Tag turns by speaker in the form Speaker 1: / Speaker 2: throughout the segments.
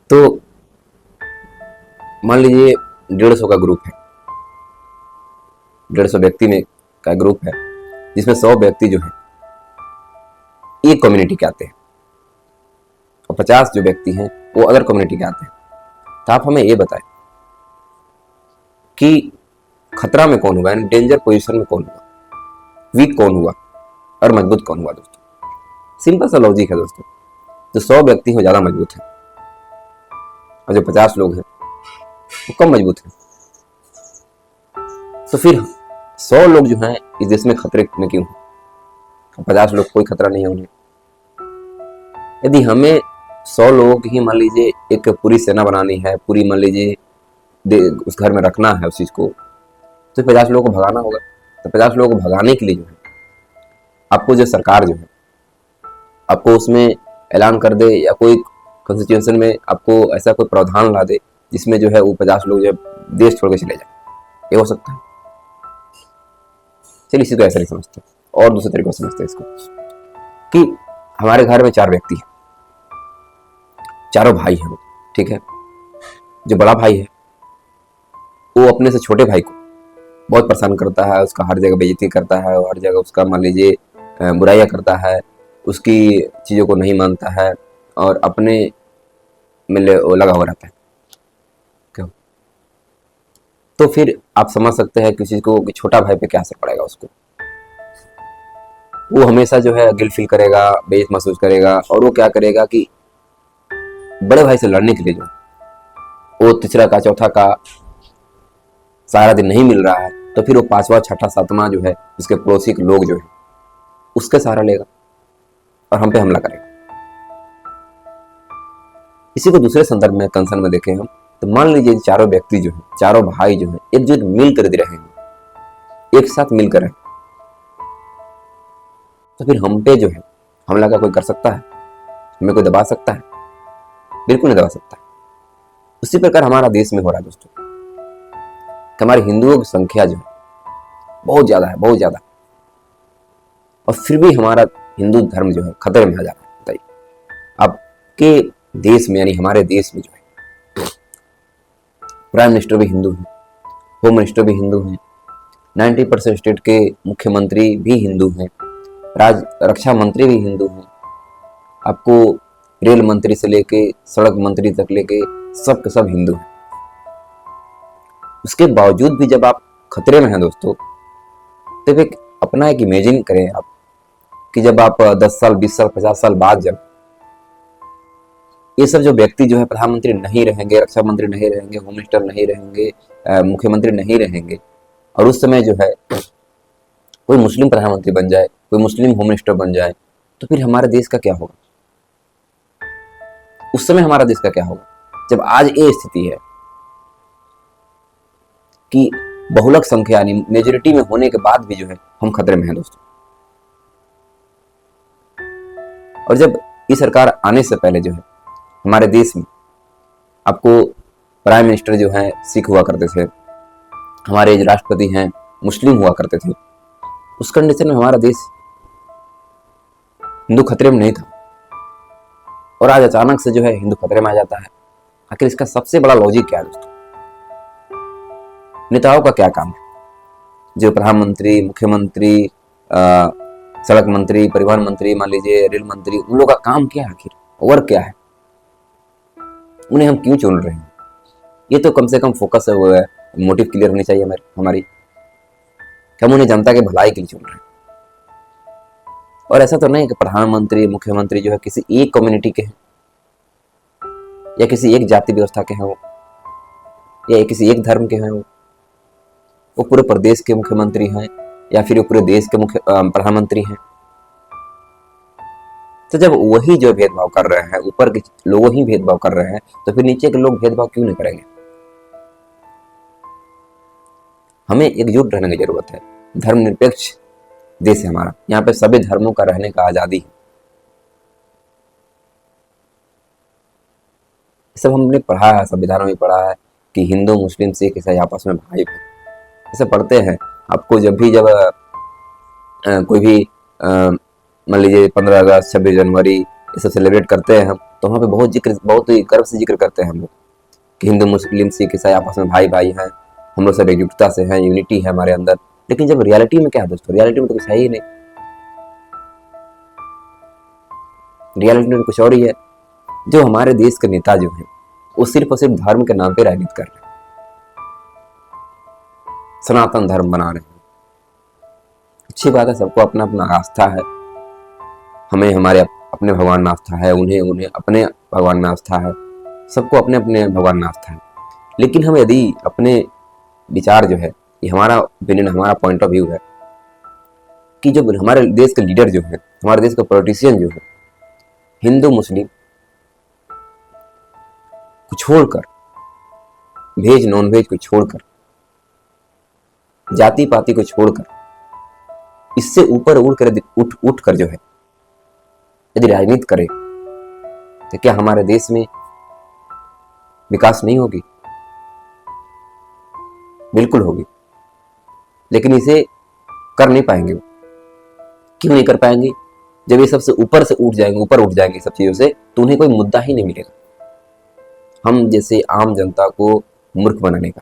Speaker 1: तो मान लीजिए 150 का ग्रुप है, 150 व्यक्ति में का ग्रुप है, जिसमें 100 व्यक्ति जो है एक कम्युनिटी के आते हैं और 50 जो व्यक्ति हैं वो अदर कम्युनिटी के आते हैं। तो आप हमें ये बताएं कि खतरा में कौन हुआ, यानी डेंजर पोजीशन में कौन हुआ, वीक कौन हुआ और मजबूत कौन हुआ। दोस्तों सिंपल सा लॉजिक है दोस्तों, जो 100 व्यक्ति हो ज्यादा मजबूत है और जो 50 लोग हैं वो कम मजबूत है। तो फिर 100 लोग जो हैं इस देश में खतरे में क्यों हैं, 50 लोग कोई खतरा नहीं है उन्हें। यदि हमें 100 लोगों की ही मान लीजिए एक पूरी सेना बनानी है, पूरी मान लीजिए उस घर में रखना है उस चीज को, तो 50 लोगों को भगाना होगा। तो 50 लोगों को भगाने के लिए जो है आपको जो सरकार जो है आपको उसमें ऐलान कर दे या कोई कॉन्स्टिट्यूशन में आपको ऐसा कोई प्रावधान ला दे जिसमें जो है वो 50 लोग जो है देश छोड़ के चले जाए, ये हो सकता है। चलिए इसी को ऐसा नहीं समझते और दूसरे तरीके से समझते हैं इसको कि हमारे घर में 4 व्यक्ति हैं, चारों भाई हैं वो, ठीक है। जो बड़ा भाई है वो अपने से छोटे भाई को बहुत परेशान करता है, उसका हर जगह बेइज्जती करता है और हर जगह उसका मान लीजिए बुराइयां करता है, उसकी चीज़ों को नहीं मानता है और अपने में लगा हुआ रहता है। क्यों? तो फिर आप समझ सकते हैं किसी को कि छोटा भाई पे क्या असर पड़ेगा उसको। वो हमेशा जो है गिल्ट फील करेगा, बेइज्जत महसूस करेगा और वो क्या करेगा कि बड़े भाई से लड़ने के लिए जो वो तीसरा का चौथा का सारा दिन नहीं मिल रहा है, तो फिर वो 5वां 6ठा 7वां जो है उसके पड़ोसी के लोग जो है उसके सहारा लेगा और हम पे हमला करेगा। इसी को दूसरे संदर्भ में कंसर्न में देखें हम, तो मान लीजिए चारों व्यक्ति जो है, चारों भाई जो है एकजुट मिलकर रहे हैं, एक साथ मिलकर रहे, तो फिर हम पे जो है हमला का कोई कर सकता है? हमें कोई दबा सकता है? बिल्कुल नहीं दबा सकता। उसी प्रकार हमारा देश में हो रहा है दोस्तों कि हमारे हिंदुओं की संख्या जो है बहुत ज्यादा है, बहुत ज्यादा, और फिर भी हमारा हिंदू धर्म जो है खतरे में आ जा रहा है। बताइए आपके देश में, यानी हमारे देश में जो है प्राइम मिनिस्टर भी हिंदू हैं, होम मिनिस्टर भी हिंदू हैं, 90% स्टेट के मुख्यमंत्री भी हिंदू हैं, रक्षा मंत्री भी हिंदू हैं, आपको रेल मंत्री से लेके सड़क मंत्री तक लेके सब के सब हिंदू हैं। उसके बावजूद भी जब आप खतरे में हैं दोस्तों, तो फिर अपना एक इमेजिन करें आप कि जब आप 10 साल 20 साल 50 साल बाद जब ये सब जो व्यक्ति जो है प्रधानमंत्री नहीं रहेंगे, रक्षा मंत्री नहीं रहेंगे, होम मिनिस्टर नहीं रहेंगे, मुख्यमंत्री नहीं रहेंगे, और उस समय जो है कोई मुस्लिम प्रधानमंत्री बन जाए, कोई मुस्लिम होम मिनिस्टर बन जाए, तो फिर हमारे देश का क्या होगा? उस समय हमारा देश का क्या होगा जब आज ये स्थिति है कि बहुलक संख्या यानी मेजोरिटी में होने के बाद भी जो है हम खतरे में हैं दोस्तों। और जब ये सरकार आने से पहले जो है हमारे देश में आपको प्राइम मिनिस्टर जो है सिख हुआ करते थे, हमारे जो राष्ट्रपति हैं मुस्लिम हुआ करते थे, उस कंडीशन में हमारा देश हिंदू खतरे में नहीं था और आज अचानक से जो है हिंदू खतरे में आ जाता है। आखिर इसका सबसे बड़ा लॉजिक क्या है दोस्तों? नेताओं का क्या काम है? जो प्रधानमंत्री, मुख्यमंत्री, सड़क मंत्री, परिवहन मंत्री, मान लीजिए रेल मंत्री, उन लोगों का काम क्या है? आखिर वर्क क्या है? उन्हें हम क्यों चुन रहे हैं? ये तो कम से कम फोकस है, मोटिव क्लियर होनी चाहिए हमारी कि हम उन्हें जनता के भलाई के लिए चुन रहे हैं। और ऐसा तो नहीं कि प्रधानमंत्री, मुख्यमंत्री जो है किसी एक कम्युनिटी के हैं या किसी एक जाति व्यवस्था के हैं वो, या किसी एक धर्म के हैं वो पूरे प्रदेश के मुख्यमंत्री हैं या फिर वो पूरे देश के मुख्य प्रधानमंत्री हैं। तो जब वही जो भेदभाव कर रहे हैं, ऊपर के लोग ही भेदभाव कर रहे हैं, तो फिर नीचे के लोग भेदभाव क्यों नहीं करेंगे? हमें एकजुट रहने की जरूरत है। धर्मनिरपेक्ष देश है हमारा, यहाँ पे सभी धर्मों का रहने का आजादी है। सब हमने पढ़ा है, संविधान में पढ़ा है कि हिंदू, मुस्लिम, सिख ईसाई आपस में भाई हैं, ऐसे पढ़ते हैं। आपको जब कोई भी मान लीजिए 15 अगस्त, 26 जनवरी ये सब सेलिब्रेट करते हैं हम, तो वहाँ पे बहुत ही गर्व से जिक्र करते हैं हम लोग कि हिंदू मुस्लिम सिख ईसाई आपस में भाई भाई हैं, हम लोग सब एकजुटता से हैं, यूनिटी है हमारे अंदर। लेकिन जब रियलिटी में क्या है दोस्तों, रियलिटी में तो कुछ है ही नहीं। रियलिटी में कुछ और ही है। जो हमारे देश के नेता जो हैं वो सिर्फ और सिर्फ धर्म के नाम पे राजनीति कर रहे हैं, सनातन धर्म बना रहे हैं। अच्छी बात है, सबको अपना अपना आस्था है, हमें हमारे अपने भगवान में आस्था है, उन्हें उन्हें अपने भगवान में आस्था है, सबको अपने अपने भगवान में आस्था है। लेकिन हम यदि अपने विचार जो है, ये हमारा ओपिनियन, हमारा पॉइंट ऑफ व्यू है कि जब हमारे देश के लीडर जो है, हमारे देश के पॉलिटिशियन जो है, हिंदू मुस्लिम को छोड़कर, वेज नॉन वेज को छोड़कर, जाति पाति को छोड़कर, इससे ऊपर उठ कर जो है यदि राजनीति करे तो क्या हमारे देश में विकास नहीं होगी? बिल्कुल होगी। लेकिन इसे कर नहीं पाएंगे। क्यों नहीं कर पाएंगे? जब ये सबसे ऊपर उठ जाएंगे सब चीजों से, तो उन्हें कोई मुद्दा ही नहीं मिलेगा हम जैसे आम जनता को मूर्ख बनाने का।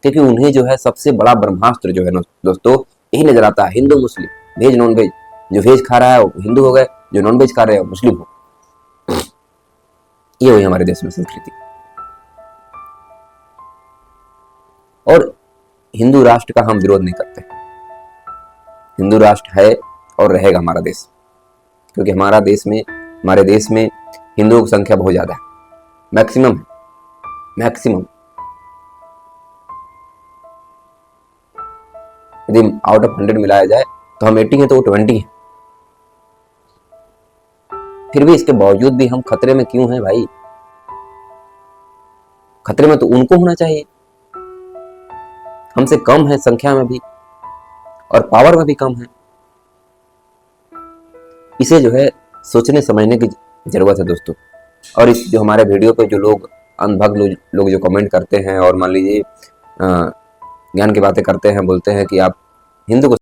Speaker 1: क्योंकि उन्हें जो है सबसे बड़ा ब्रह्मास्त्र जो है दोस्तों यही नजर आता है, हिंदू मुस्लिम, वेज नॉन वेज। जो वेज खा रहा है वो हिंदू हो गए, जो नॉन वेज खा रहे हैं वो मुस्लिम हो। ये हुई हमारे देश में संस्कृति। और हिंदू राष्ट्र का हम विरोध नहीं करते। हिंदू राष्ट्र है और रहेगा हमारा देश, क्योंकि हमारे देश में हिंदुओं की संख्या बहुत ज्यादा है, मैक्सिमम है, मैक्सिमम। यदि आउट ऑफ 100 मिलाया जाए तो हम 80 हैं तो वो 20 हैं। फिर भी इसके बावजूद भी हम खतरे में क्यों हैं भाई? खतरे में तो उनको होना चाहिए, हमसे कम है संख्या में भी और पावर में भी कम है। इसे जो है सोचने समझने की जरूरत है दोस्तों। और इस जो हमारे वीडियो पे जो लोग अंधभक्त लोग जो कमेंट करते हैं और मान लीजिए ज्ञान की बातें करते हैं, बोलते हैं कि आप हिंदू को